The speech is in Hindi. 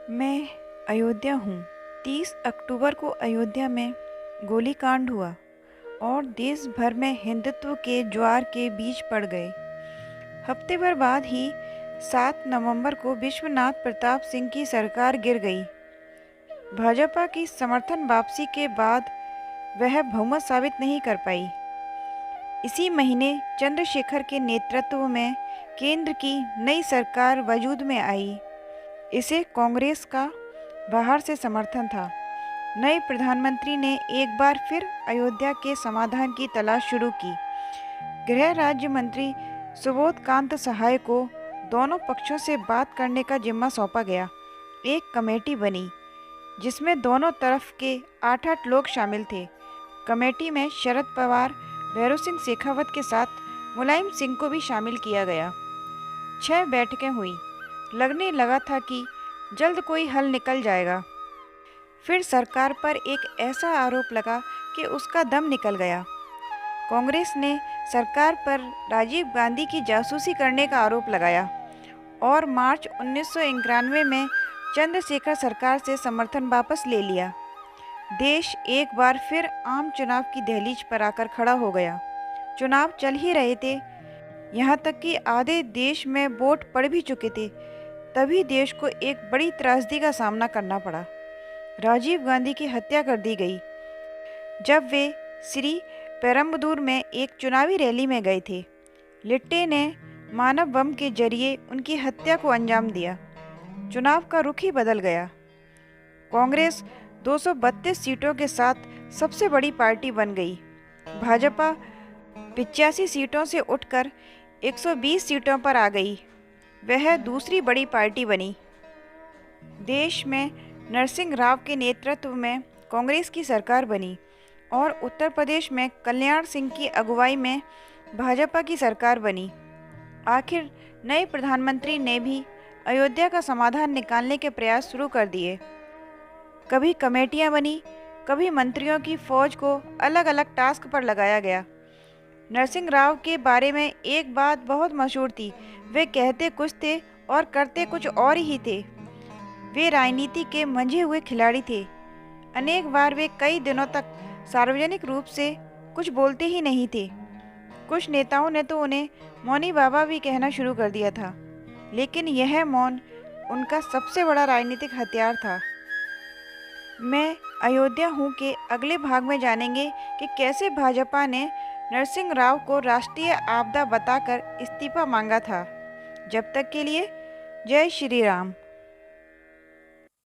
मैं अयोध्या हूँ। 30 अक्टूबर को अयोध्या में गोलीकांड हुआ और देश भर में हिंदुत्व के ज्वार के बीज पड़ गए। हफ्ते भर बाद ही 7 नवंबर को विश्वनाथ प्रताप सिंह की सरकार गिर गई। भाजपा की समर्थन वापसी के बाद वह बहुमत साबित नहीं कर पाई। इसी महीने चंद्रशेखर के नेतृत्व में केंद्र की नई सरकार वजूद में आई। इसे कांग्रेस का बाहर से समर्थन था। नए प्रधानमंत्री ने एक बार फिर अयोध्या के समाधान की तलाश शुरू की। गृह राज्य मंत्री सुबोध कांत सहाय को दोनों पक्षों से बात करने का जिम्मा सौंपा गया। एक कमेटी बनी जिसमें दोनों तरफ के 8-8 लोग शामिल थे। कमेटी में शरद पवार, भैरों सिंह शेखावत के साथ मुलायम सिंह को भी शामिल किया गया। 6 बैठकें हुई। लगने लगा था कि जल्द कोई हल निकल जाएगा। फिर सरकार पर एक ऐसा आरोप लगा कि उसका दम निकल गया। कांग्रेस ने सरकार पर राजीव गांधी की जासूसी करने का आरोप लगाया और मार्च 1991 में चंद्रशेखर सरकार से समर्थन वापस ले लिया। देश एक बार फिर आम चुनाव की दहलीज पर आकर खड़ा हो गया। चुनाव चल ही रहे थे, यहाँ तक कि आधे देश में वोट पड़ भी चुके थे। तभी देश को एक बड़ी त्रासदी का सामना करना पड़ा। राजीव गांधी की हत्या कर दी गई जब वे श्री पेरम्बदूर में एक चुनावी रैली में गए थे। लिट्टे ने मानव बम के जरिए उनकी हत्या को अंजाम दिया। चुनाव का रुख ही बदल गया। कांग्रेस 232 सीटों के साथ सबसे बड़ी पार्टी बन गई। भाजपा 85 सीटों से उठकर 120 सीटों पर आ गई। वह दूसरी बड़ी पार्टी बनी। देश में नरसिंह राव के नेतृत्व में कांग्रेस की सरकार बनी और उत्तर प्रदेश में कल्याण सिंह की अगुवाई में भाजपा की सरकार बनी। आखिर नए प्रधानमंत्री ने भी अयोध्या का समाधान निकालने के प्रयास शुरू कर दिए। कभी कमेटियां बनी, कभी मंत्रियों की फौज को अलग अलग टास्क पर लगाया गया। नरसिंह राव के बारे में एक बात बहुत मशहूर थी। वे कहते कुछ थे और करते कुछ और ही थे। वे राजनीति के मंझे हुए खिलाड़ी थे। अनेक बार वे कई दिनों तक सार्वजनिक रूप से कुछ बोलते ही नहीं थे। कुछ नेताओं ने तो उन्हें मौनी बाबा भी कहना शुरू कर दिया था, लेकिन यह मौन उनका सबसे बड़ा राजनीतिक हथियार था। मैं अयोध्या हूँ के अगले भाग में जानेंगे कि कैसे भाजपा ने नरसिंह राव को राष्ट्रीय आपदा बताकर इस्तीफा मांगा था। जब तक के लिए जय श्री राम।